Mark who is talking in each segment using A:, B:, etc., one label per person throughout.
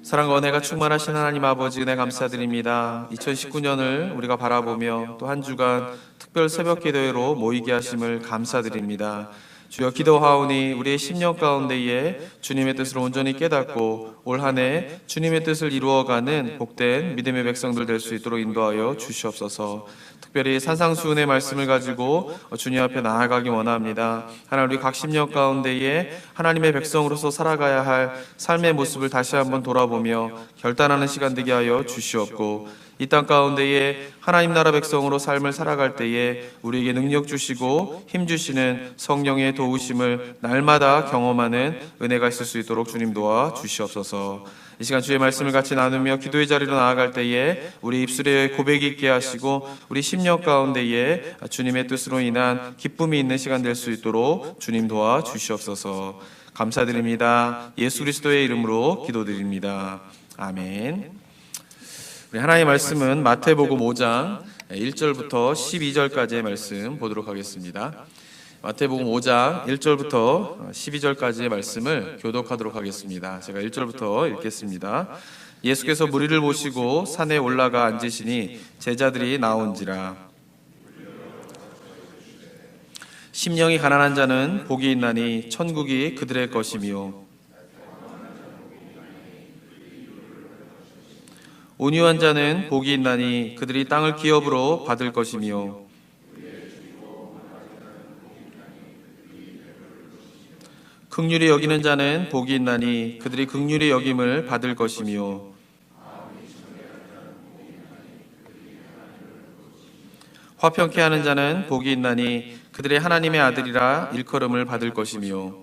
A: 사랑과 은혜가 충만하신 하나님 아버지 은혜 감사드립니다. 2019년을 우리가 바라보며 또 한 주간 특별 새벽 기도회로 모이게 하심을 감사드립니다. 주여 기도하오니 우리의 10년 가운데에 주님의 뜻을 온전히 깨닫고 올 한 해 주님의 뜻을 이루어가는 복된 믿음의 백성들 될 수 있도록 인도하여 주시옵소서. 특별히 산상수훈의 말씀을 가지고 주님 앞에 나아가기 원합니다. 하나님, 우리 각 10년 가운데에 하나님의 백성으로서 살아가야 할 삶의 모습을 다시 한번 돌아보며 결단하는 시간 되게 하여 주시옵고, 이 땅 가운데에 하나님 나라 백성으로 삶을 살아갈 때에 우리에게 능력 주시고 힘 주시는 성령의 도우심을 날마다 경험하는 은혜가 있을 수 있도록 주님 도와 주시옵소서. 이 시간 주의 말씀을 같이 나누며 기도의 자리로 나아갈 때에 우리 입술에 고백이 있게 하시고 우리 심령 가운데에 주님의 뜻으로 인한 기쁨이 있는 시간 될 수 있도록 주님 도와 주시옵소서. 감사드립니다. 예수 그리스도의 이름으로 기도드립니다. 아멘. 우리 하나님의 말씀은 마태복음 5장 1절부터 12절까지의 말씀 보도록 하겠습니다. 마태복음 5장 1절부터 12절까지의 말씀을 교독하도록 하겠습니다. 제가 1절부터 읽겠습니다. 예수께서 무리를 모시고 산에 올라가 앉으시니 제자들이 나온지라. 심령이 가난한 자는 복이 있나니 천국이 그들의 것이며, 온유한 자는 복이 있나니 그들이 땅을 기업으로 받을 것이며, 긍휼히 여기는 자는 복이 있나니 그들이 긍휼히 여김을 받을 것이며, 화평케 하는 자는 복이 있나니 그들의 하나님의 아들이라 일컬음을 받을 것이며,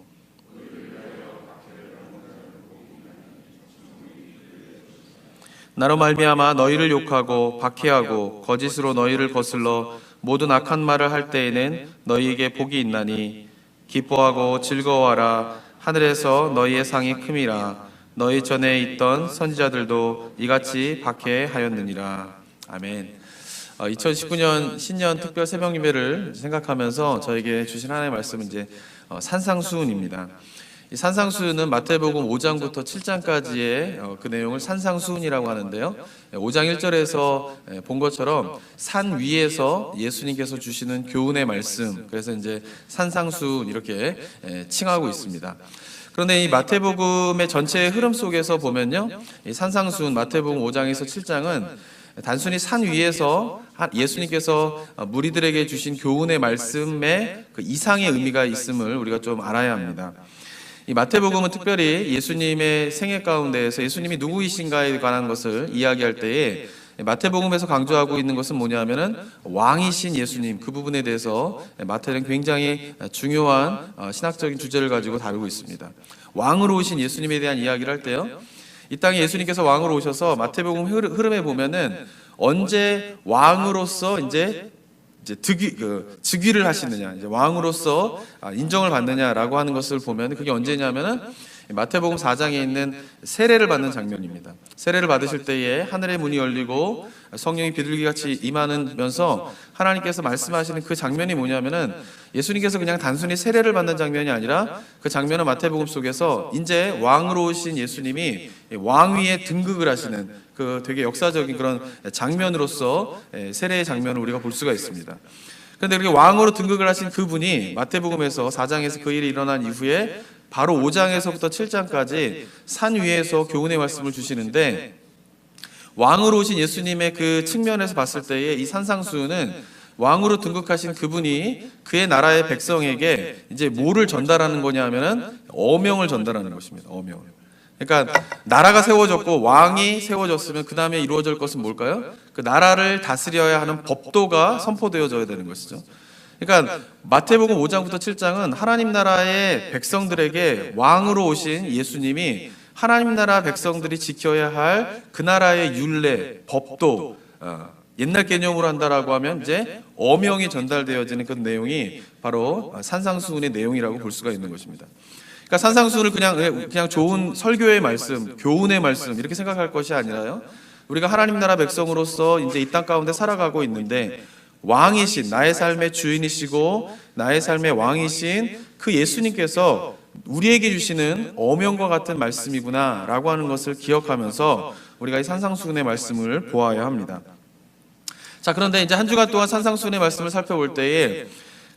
A: 나로 말미암아 너희를 욕하고 박해하고 거짓으로 너희를 거슬러 모든 악한 말을 할 때에는 너희에게 복이 있나니 기뻐하고 즐거워하라. 하늘에서 너희의 상이 큼이라. 너희 전에 있던 선지자들도 이같이 박해하였느니라. 아멘. 2019년 신년 특별 새벽 예배를 생각하면서 저에게 주신 하나님의 말씀은 이제 산상수훈입니다. 이 산상수훈은 마태복음 5장부터 7장까지의 그 내용을 산상수훈이라고 하는데요. 5장 1절에서 본 것처럼 산 위에서 예수님께서 주시는 교훈의 말씀, 그래서 이제 산상수훈 이렇게 칭하고 있습니다. 그런데 이 마태복음의 전체의 흐름 속에서 보면요, 이 산상수훈 마태복음 5장에서 7장은 단순히 산 위에서 예수님께서 무리들에게 주신 교훈의 말씀에 그 이상의 의미가 있음을 우리가 좀 알아야 합니다. 이 마태복음은 특별히 예수님의 생애 가운데에서 예수님이 누구이신가에 관한 것을 이야기할 때에 마태복음에서 강조하고 있는 것은 뭐냐면은 왕이신 예수님, 그 부분에 대해서 마태는 굉장히 중요한 신학적인 주제를 가지고 다루고 있습니다. 왕으로 오신 예수님에 대한 이야기를 할 때요, 이 땅에 예수님께서 왕으로 오셔서 마태복음 흐름에 보면은 언제 왕으로서 이제 즉위를 하시느냐, 이제 왕으로서 인정을 받느냐라고 하는 것을 보면 그게 언제냐면은 마태복음 4장에 있는 세례를 받는 장면입니다. 세례를 받으실 때에 하늘의 문이 열리고 성령이 비둘기같이 임하면서 하나님께서 말씀하시는 그 장면이 뭐냐면은 예수님께서 그냥 단순히 세례를 받는 장면이 아니라 그 장면은 마태복음 속에서 이제 왕으로 오신 예수님이 왕위에 등극을 하시는 그 되게 역사적인 그런 장면으로서 세례의 장면을 우리가 볼 수가 있습니다. 그런데 이렇게 왕으로 등극을 하신 그분이 마태복음에서 4장에서 그 일이 일어난 이후에 바로 5장에서부터 7장까지 산 위에서 교훈의 말씀을 주시는데, 왕으로 오신 예수님의 그 측면에서 봤을 때에 이 산상수훈은 왕으로 등극하신 그분이 그의 나라의 백성에게 이제 뭐를 전달하는 거냐 하면은 어명을 전달하는 것입니다. 어명. 그러니까 나라가 세워졌고 왕이 세워졌으면 그 다음에 이루어질 것은 뭘까요? 그 나라를 다스려야 하는 법도가 선포되어져야 되는 것이죠. 그러니까 마태복음 5장부터 7장은 하나님 나라의 백성들에게 왕으로 오신 예수님이 하나님 나라 백성들이 지켜야 할 그 나라의 율례, 법도, 옛날 개념으로 한다라고 하면 이제 어명이 전달되어지는 그 내용이 바로 산상수훈의 내용이라고 볼 수가 있는 것입니다. 그러니까 산상수훈을 그냥 좋은 설교의 말씀, 교훈의 말씀 이렇게 생각할 것이 아니라요, 우리가 하나님 나라 백성으로서 이제 이 땅 가운데 살아가고 있는데 왕이신, 나의 삶의 주인이시고 나의 삶의 왕이신 그 예수님께서 우리에게 주시는 어명과 같은 말씀이구나라고 하는 것을 기억하면서 우리가 이 산상수훈의 말씀을 보아야 합니다. 자, 그런데 이제 한 주간 동안 산상수훈의 말씀을 살펴볼 때에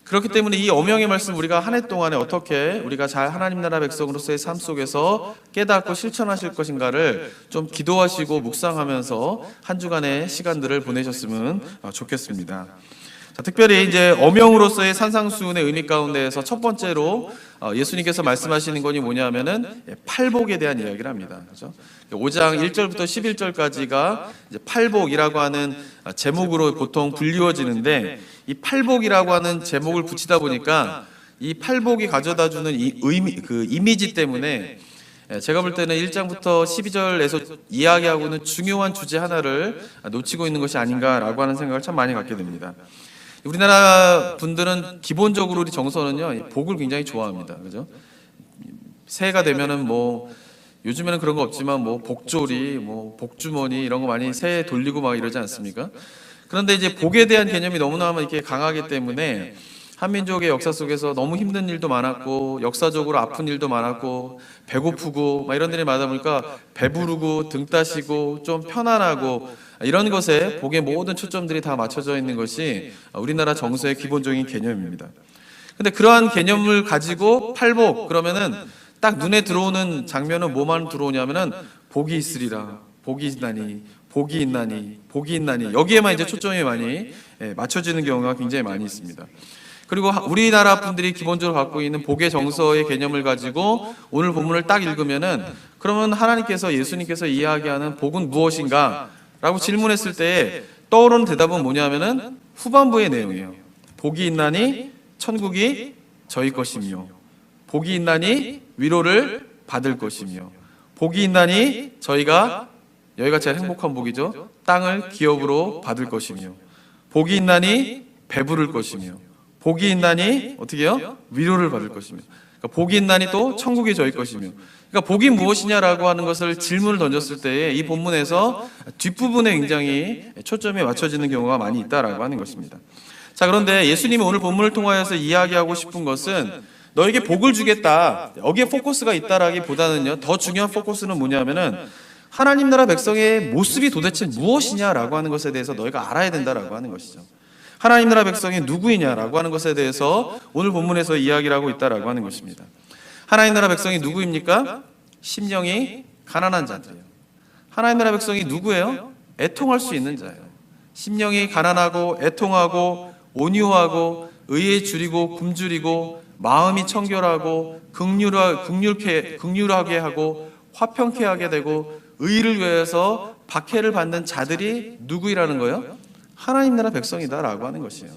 A: 그렇기 때문에 이 어명의 말씀 우리가 한 해 동안에 어떻게 우리가 잘 하나님 나라 백성으로서의 삶 속에서 깨닫고 실천하실 것인가를 좀 기도하시고 묵상하면서 한 주간의 시간들을 보내셨으면 좋겠습니다. 자, 특별히 이제 어명으로서의 산상수훈의 의미 가운데에서 첫 번째로 예수님께서 말씀하시는 것이 뭐냐면은 팔복에 대한 이야기를 합니다. 그렇죠? 5장 1절부터 11절까지가 이제 팔복이라고 하는 제목으로 보통 불리워지는데, 이 팔복이라고 하는 제목을 붙이다 보니까 이 팔복이 가져다주는 이 의미, 그 이미지 때문에 제가 볼 때는 1장부터 12절에서 이야기하고는 중요한 주제 하나를 놓치고 있는 것이 아닌가라고 하는 생각을 참 많이 갖게 됩니다. 우리나라 분들은 기본적으로 우리 정서는요, 복을 굉장히 좋아합니다. 그죠? 새해가 되면은 뭐 요즘에는 그런 거 없지만 뭐 복조리, 뭐 복주머니 이런 거 많이 새해 돌리고 막 이러지 않습니까? 그런데 이제 복에 대한 개념이 너무나 이렇게 강하기 때문에 한민족의 역사 속에서 너무 힘든 일도 많았고 역사적으로 아픈 일도 많았고 배고프고 막 이런 일이 많다 보니까 배부르고 등 따시고 좀 편안하고 이런 것에 복의 모든 초점들이 다 맞춰져 있는 것이 우리나라 정서의 기본적인 개념입니다. 근데 그러한 개념을 가지고 팔복 그러면은 딱 눈에 들어오는 장면은 뭐만 들어오냐면은 복이 있으리라, 복이 있나니, 복이 있나니, 복이 있나니, 여기에만 이제 초점이 많이 맞춰지는 경우가 굉장히 많이 있습니다. 그리고 우리나라 분들이 기본적으로 갖고 있는 복의 정서의 개념을 가지고 오늘 본문을 딱 읽으면은 그러면 하나님께서, 예수님께서 이야기하는 복은 무엇인가? 라고 질문했을 때 떠오르는 대답은 뭐냐면은 후반부의 내용이에요. 복이 있나니 천국이 저희 것이며, 복이 있나니 위로를 받을 것이며, 복이 있나니 저희가, 여기가 제일 행복한 복이죠, 땅을 기업으로 받을 것이며, 복이 있나니 배부를 것이며, 복이 있나니 어떻게 해요? 위로를 받을 것이며, 그러니까 복이 있나니 또 천국이 저희 것이며. 그러니까 복이 무엇이냐라고 하는 것을 질문을 던졌을 때에 이 본문에서 뒷부분에 굉장히 초점이 맞춰지는 경우가 많이 있다라고 하는 것입니다. 자, 그런데 예수님이 오늘 본문을 통하여서 이야기하고 싶은 것은 너에게 복을 주겠다, 여기에 포커스가 있다라기보다는요, 더 중요한 포커스는 뭐냐면은 하나님 나라 백성의 모습이 도대체 무엇이냐라고 하는 것에 대해서 너희가 알아야 된다라고 하는 것이죠. 하나님 나라 백성이 누구이냐라고 하는 것에 대해서 오늘 본문에서 이야기를 하고 있다라고 하는 것입니다. 하나님 나라 백성이 누구입니까? 심령이 가난한 자들이에요. 하나님 나라 백성이 누구예요? 애통할 수 있는 자예요. 심령이 가난하고 애통하고 온유하고 의에 줄이고 굶주리고 마음이 청결하고 긍휼하게 하고 화평케 하게 되고 의를 위해서 박해를 받는 자들이 누구이라는 거예요? 하나님 나라 백성이다라고 하는 것이에요.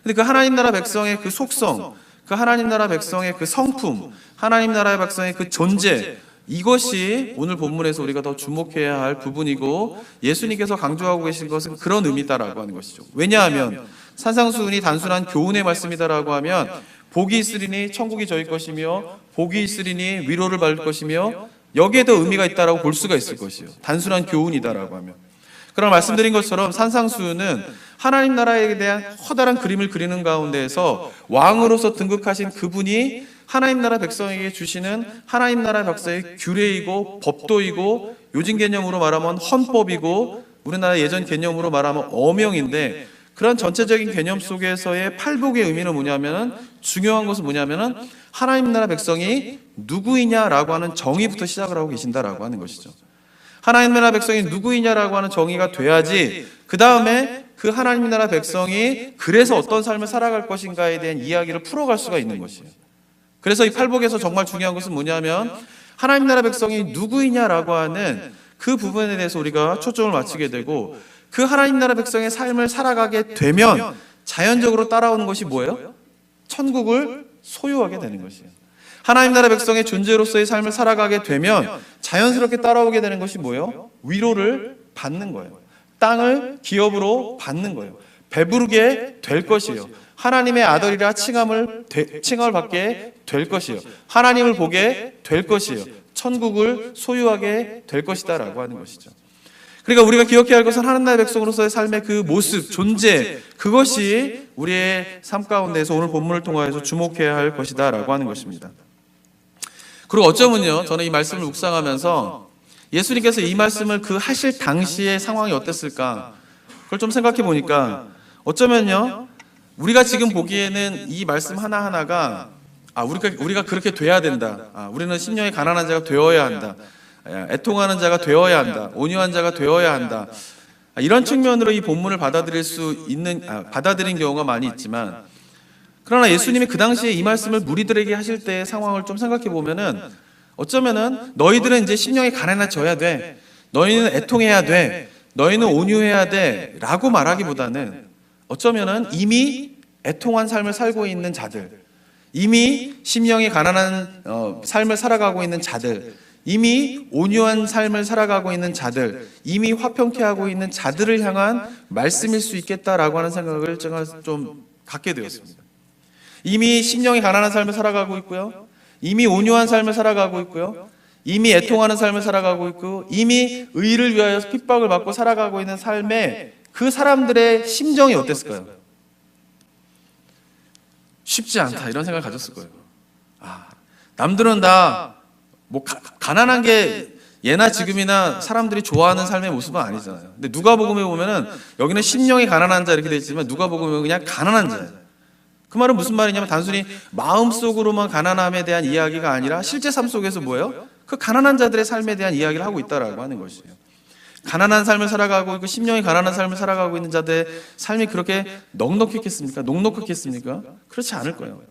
A: 근데 그 하나님 나라 백성의 그 속성, 그 하나님 나라 백성의 그 성품, 하나님 나라의 백성의 그 존재, 이것이 오늘 본문에서 우리가 더 주목해야 할 부분이고, 예수님께서 강조하고 계신 것은 그런 의미다라고 하는 것이죠. 왜냐하면 산상수훈이 단순한 교훈의 말씀이다라고 하면 복이 있으리니 천국이 저희 것이며, 복이 있으리니 위로를 받을 것이며, 여기에 더 의미가 있다라고 볼 수가 있을 것이에요. 단순한 교훈이다라고 하면. 그러나 말씀드린 것처럼 산상수훈은 하나님 나라에 대한 커다란 그림을 그리는 가운데에서 왕으로서 등극하신 그분이 하나님 나라 백성에게 주시는 하나님 나라 백성의 규례이고 법도이고, 요즘 개념으로 말하면 헌법이고, 우리나라 예전 개념으로 말하면 어명인데, 그런 전체적인 개념 속에서의 팔복의 의미는 뭐냐면은, 중요한 것은 뭐냐면은 하나님 나라 백성이 누구이냐라고 하는 정의부터 시작을 하고 계신다라고 하는 것이죠. 하나님 나라 백성이 누구이냐라고 하는 정의가 돼야지 그 다음에 그 하나님 나라 백성이 그래서 어떤 삶을 살아갈 것인가에 대한 이야기를 풀어갈 수가 있는 것이에요. 그래서 이 팔복에서 정말 중요한 것은 뭐냐면 하나님 나라 백성이 누구이냐라고 하는 그 부분에 대해서 우리가 초점을 맞추게 되고, 그 하나님 나라 백성의 삶을 살아가게 되면 자연적으로 따라오는 것이 뭐예요? 천국을 소유하게 되는 것이에요. 하나님 나라 백성의 존재로서의 삶을 살아가게 되면 자연스럽게 따라오게 되는 것이 뭐예요? 위로를 받는 거예요. 땅을 기업으로 받는 거예요. 배부르게 될 것이에요. 하나님의 아들이라 칭함을 받게 될 것이에요. 하나님을 보게 될 것이에요. 천국을 소유하게 될 것이다라고 하는 것이죠. 그러니까 우리가 기억해야 할 것은 하나님 나라의 백성으로서의 삶의 그 모습, 존재, 그것이 우리의 삶 가운데서 오늘 본문을 통하여서 주목해야 할 것이다라고 하는 것입니다. 그리고 어쩌면요, 저는 이 말씀을 묵상하면서 예수님께서 이 말씀을 그 하실 당시의 상황이 어땠을까, 그걸 좀 생각해 보니까 어쩌면요, 우리가 지금 보기에는 이 말씀 하나하나가 우리가 그렇게 돼야 된다, 우리는 심령이 가난한 자가 되어야 한다, 애통하는 자가 되어야 한다, 온유한 자가 되어야 한다, 이런 측면으로 이 본문을 받아들인 경우가 많이 있지만, 그러나 예수님이 그 당시에 이 말씀을 무리들에게 하실 때의 상황을 좀 생각해 보면은 어쩌면은 너희들은 이제 심령이 가난해져야 돼, 너희는 애통해야 돼, 너희는 온유해야 돼 라고 말하기보다는 어쩌면은 이미 애통한 삶을 살고 있는 자들, 이미 심령이 가난한 삶을 살아가고 있는 자들, 이미 온유한 삶을 살아가고 있는 자들, 이미 화평케 하고 있는 자들을 향한 말씀일 수 있겠다라고 하는 생각을 제가 좀 갖게 되었습니다. 이미 심령이 가난한 삶을 살아가고 있고요, 이미 온유한 삶을 살아가고 있고요, 이미 애통하는 삶을 살아가고 있고, 이미 의를 위하여 핍박을 받고 살아가고 있는 삶에 그 사람들의 심정이 어땠을까요? 쉽지 않다, 이런 생각을 가졌을 거예요. 남들은 다 가난한 게 예나 지금이나 사람들이 좋아하는 삶의 모습은 아니잖아요. 근데 누가복음에 보면은 여기는 심령이 가난한 자 이렇게 돼 있지만 누가복음은 그냥 가난한 자예요. 그 말은 무슨 말이냐면 단순히 마음속으로만 가난함에 대한 이야기가 아니라 실제 삶 속에서 뭐예요? 그 가난한 자들의 삶에 대한 이야기를 하고 있다라고 하는 것이에요. 가난한 삶을 살아가고 있고 심령이 가난한 삶을 살아가고 있는 자들의 삶이 그렇게 넉넉했겠습니까? 녹록했겠습니까? 그렇지 않을 거예요.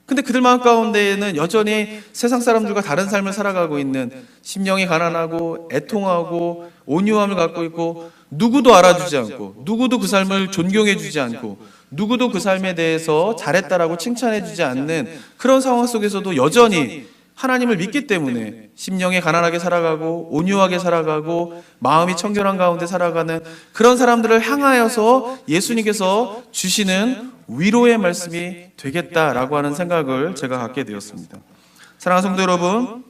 A: 근데 그들 마음 가운데에는 여전히 세상 사람들과 다른 삶을 살아가고 있는, 심령이 가난하고 애통하고 온유함을 갖고 있고, 누구도 알아주지 않고, 누구도 그 삶을 존경해 주지 않고, 누구도 그 삶에 대해서 잘했다라고 칭찬해 주지 않는 그런 상황 속에서도 여전히 하나님을 믿기 때문에 심령이 가난하게 살아가고 온유하게 살아가고 마음이 청결한 가운데 살아가는 그런 사람들을 향하여서 예수님께서 주시는 위로의 말씀이 되겠다라고 하는 생각을 제가 갖게 되었습니다. 사랑하는 성도 여러분,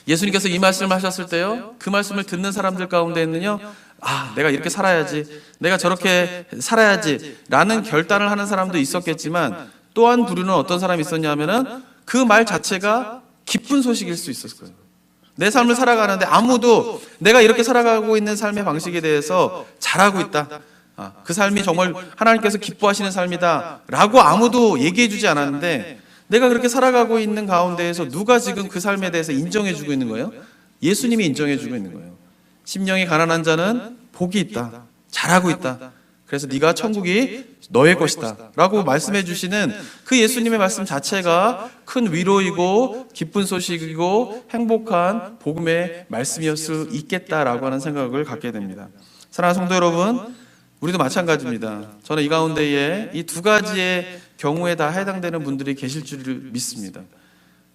A: 예수님께서 이 말씀을 하셨을 때요, 그 말씀을 듣는 사람들 가운데는요, 내가 이렇게 살아야지, 내가 저렇게 살아야지 라는 결단을 하는 사람도 있었겠지만, 또한 부류는 어떤 사람이 있었냐면은 그 말 자체가 기쁜 소식일 수 있었을 거예요. 내 삶을 살아가는데 아무도 내가 이렇게 살아가고 있는 삶의 방식에 대해서 잘하고 있다, 그 삶이 정말 하나님께서 기뻐하시는 삶이다 라고 아무도 얘기해 주지 않았는데, 내가 그렇게 살아가고 있는 가운데에서 누가 지금 그 삶에 대해서 인정해 주고 있는 거예요? 예수님이 인정해 주고 있는 거예요. 심령이 가난한 자는 복이 있다, 잘하고 있다, 그래서 네가 천국이 너의 것이다 라고 말씀해 주시는 그 예수님의 말씀 자체가 큰 위로이고 기쁜 소식이고 행복한 복음의 말씀이었을 수 있겠다라고 하는 생각을 갖게 됩니다. 사랑하는 성도 여러분, 우리도 마찬가지입니다. 저는 이 가운데에 이 두 가지의 경우에 다 해당되는 분들이 계실 줄을 믿습니다.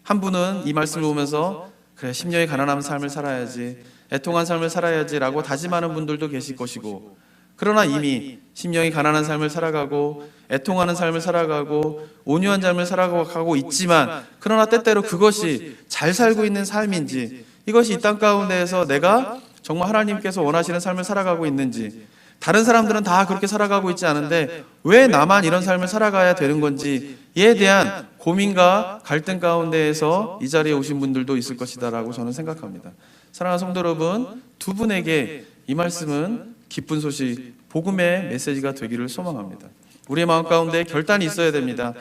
A: 한 분은 이 말씀을 보면서 그래, 심령이 가난한 삶을 살아야지, 애통한 삶을 살아야지 라고 다짐하는 분들도 계실 것이고, 그러나 이미 심령이 가난한 삶을 살아가고 애통하는 삶을 살아가고 온유한 삶을 살아가고 있지만, 그러나 때때로 그것이 잘 살고 있는 삶인지, 이것이 이 땅 가운데에서 내가 정말 하나님께서 원하시는 삶을 살아가고 있는지, 다른 사람들은 다 그렇게 살아가고 있지 않은데 왜 나만 이런 삶을 살아가야 되는 건지에 대한 고민과 갈등 가운데에서 이 자리에 오신 분들도 있을 것이다 라고 저는 생각합니다. 사랑하는 성도 여러분, 두 분에게 이 말씀은 기쁜 소식, 복음의 메시지가 되기를 소망합니다. 우리의 마음 가운데 결단이 있어야 됩니다.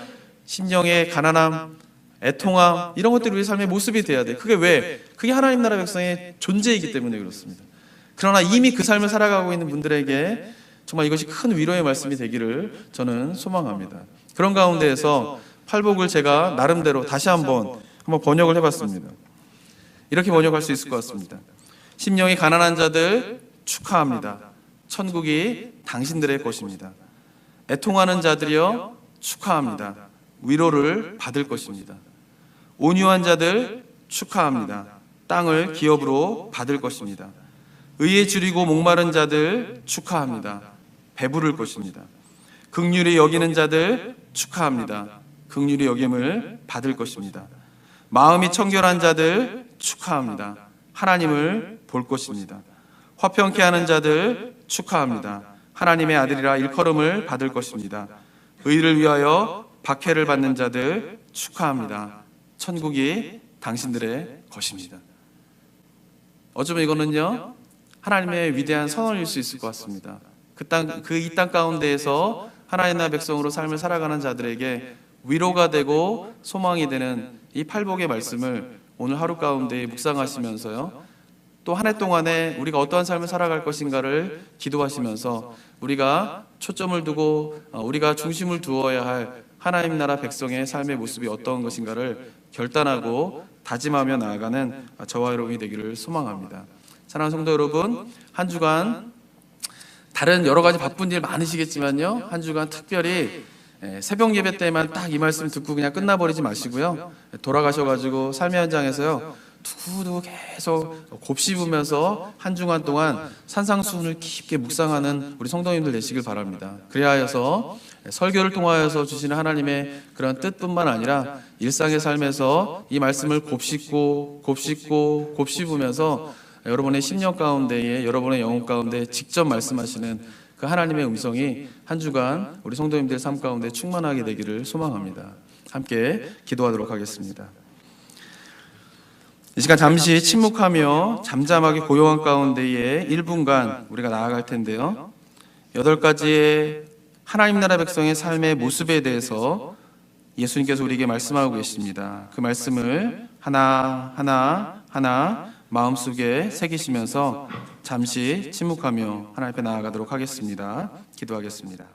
A: 심령의 가난함, 애통함, 이런 것들이 우리 삶의 모습이 돼야 돼. 그게 왜? 그게 하나님 나라 백성의 존재이기 때문에 그렇습니다. 그러나 이미 그 삶을 살아가고 있는 분들에게 정말 이것이 큰 위로의 말씀이 되기를 저는 소망합니다. 그런 가운데에서 팔복을 제가 나름대로 다시 한번 번역을 해봤습니다. 이렇게 번역할 수 있을 것 같습니다. 심령이 가난한 자들 축하합니다. 천국이 당신들의 것입니다. 애통하는 자들이여 축하합니다. 위로를 받을 것입니다. 온유한 자들 축하합니다. 땅을 기업으로 받을 것입니다. 의에 줄이고 목마른 자들 축하합니다. 배부를 것입니다. 긍휼히 여기는 자들 축하합니다. 긍휼히 여김을 받을 것입니다. 마음이 청결한 자들 축하합니다. 하나님을 볼 것입니다. 화평케 하는 자들 축하합니다. 하나님의 아들이라 일컬음을 받을 것입니다. 의를 위하여 박해를 받는 자들 축하합니다. 천국이 당신들의 것입니다. 어쩌면 이거는요, 하나님의 위대한 선언일 수 있을 것 같습니다. 이 땅 가운데에서 하나님의 나라 백성으로 삶을 살아가는 자들에게 위로가 되고 소망이 되는 이 팔복의 말씀을 오늘 하루 가운데 묵상하시면서요, 또 한 해 동안에 우리가 어떠한 삶을 살아갈 것인가를 기도하시면서 우리가 초점을 두고 우리가 중심을 두어야 할 하나님 나라 백성의 삶의 모습이 어떤 것인가를 결단하고 다짐하며 나아가는 저와 여러분이 되기를 소망합니다. 사랑하는 성도 여러분, 한 주간 다른 여러 가지 바쁜 일 많으시겠지만요, 한 주간 특별히 새벽 예배 때만 딱 이 말씀 듣고 그냥 끝나버리지 마시고요, 돌아가셔가지고 삶의 현장에서요 두고두고 계속 곱씹으면서 한 주간 동안 산상수훈을 깊게 묵상하는 우리 성도님들 되시길 바랍니다. 그리하여서 설교를 통하여서 주시는 하나님의 그런 뜻뿐만 아니라 일상의 삶에서 이 말씀을 곱씹으면서 여러분의 심령 가운데에, 여러분의 영혼 가운데 직접 말씀하시는 그 하나님의 음성이 한 주간 우리 성도님들 삶 가운데 충만하게 되기를 소망합니다. 함께 기도하도록 하겠습니다. 이 시간 잠시 침묵하며 잠잠하게 고요한 가운데에 1분간 우리가 나아갈 텐데요, 8가지의 하나님 나라 백성의 삶의 모습에 대해서 예수님께서 우리에게 말씀하고 계십니다. 그 말씀을 하나하나 마음속에 새기시면서 잠시 침묵하며 하나님 앞에 나아가도록 하겠습니다. 기도하겠습니다.